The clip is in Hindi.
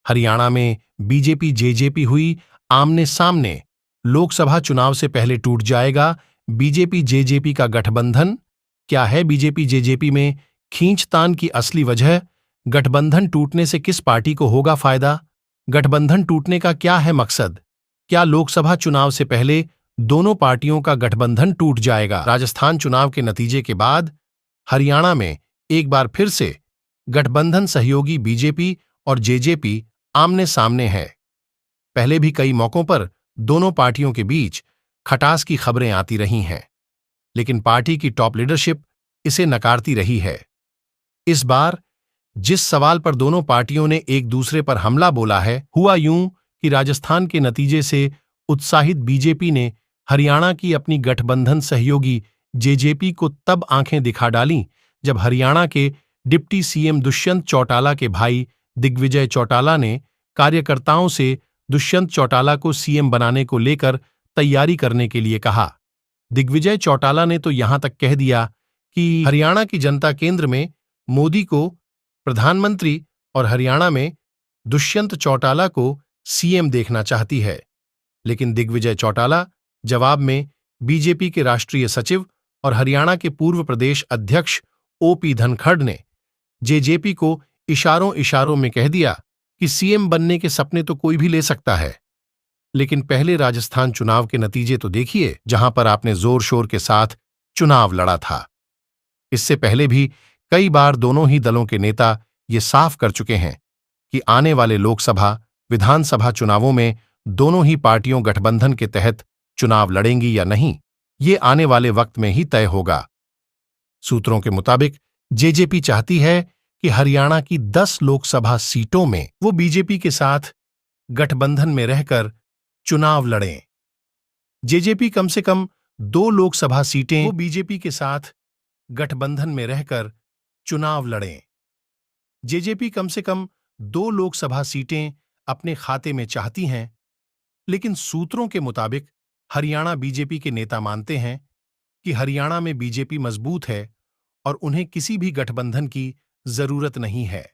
हरियाणा में बीजेपी जेजेपी हुई आमने सामने। लोकसभा चुनाव से पहले टूट जाएगा बीजेपी जेजेपी का गठबंधन। क्या है बीजेपी जेजेपी में खींचतान की असली वजह? गठबंधन टूटने से किस पार्टी को होगा फायदा? गठबंधन टूटने का क्या है मकसद? क्या लोकसभा चुनाव से पहले दोनों पार्टियों का गठबंधन टूट जाएगा? राजस्थान चुनाव के नतीजे के बाद हरियाणा में एक बार फिर से गठबंधन सहयोगी बीजेपी और जेजेपी आमने सामने है। पहले भी कई मौकों पर दोनों पार्टियों के बीच खटास की खबरें आती रही हैं, लेकिन पार्टी की टॉप लीडरशिप इसे नकारती रही है। इस बार जिस सवाल पर दोनों पार्टियों ने एक दूसरे पर हमला बोला है, हुआ यूं कि राजस्थान के नतीजे से उत्साहित बीजेपी ने हरियाणा की अपनी गठबंधन सहयोगी जेजेपी को तब आंखें दिखा डालीं जब हरियाणा के डिप्टी सीएम दुष्यंत चौटाला के भाई दिग्विजय चौटाला ने कार्यकर्ताओं से दुष्यंत चौटाला को सीएम बनाने को लेकर तैयारी करने के लिए कहा। दिग्विजय चौटाला ने तो यहां तक कह दिया कि हरियाणा की जनता केंद्र में मोदी को प्रधानमंत्री और हरियाणा में दुष्यंत चौटाला को सीएम देखना चाहती है। लेकिन दिग्विजय चौटाला जवाब में बीजेपी के राष्ट्रीय सचिव और हरियाणा के पूर्व प्रदेश अध्यक्ष ओपी धनखड़ ने जेजेपी को इशारों इशारों में कह दिया कि सीएम बनने के सपने तो कोई भी ले सकता है, लेकिन पहले राजस्थान चुनाव के नतीजे तो देखिए, जहां पर आपने जोर शोर के साथ चुनाव लड़ा था। इससे पहले भी कई बार दोनों ही दलों के नेता ये साफ कर चुके हैं कि आने वाले लोकसभा विधानसभा चुनावों में दोनों ही पार्टियों गठबंधन के तहत चुनाव लड़ेंगी या नहीं, ये आने वाले वक्त में ही तय होगा। सूत्रों के मुताबिक जेजेपी चाहती है कि हरियाणा की 10 लोकसभा सीटों में वो बीजेपी के साथ गठबंधन में रहकर चुनाव लड़ें। जेजेपी कम से कम 2 लोकसभा सीटें वो बीजेपी के साथ गठबंधन में रहकर चुनाव लड़ें। जेजेपी कम से कम 2 लोकसभा सीटें अपने खाते में चाहती हैं, लेकिन सूत्रों के मुताबिक हरियाणा बीजेपी के नेता मानते हैं कि हरियाणा में बीजेपी मजबूत है और उन्हें किसी भी गठबंधन की जरूरत नहीं है।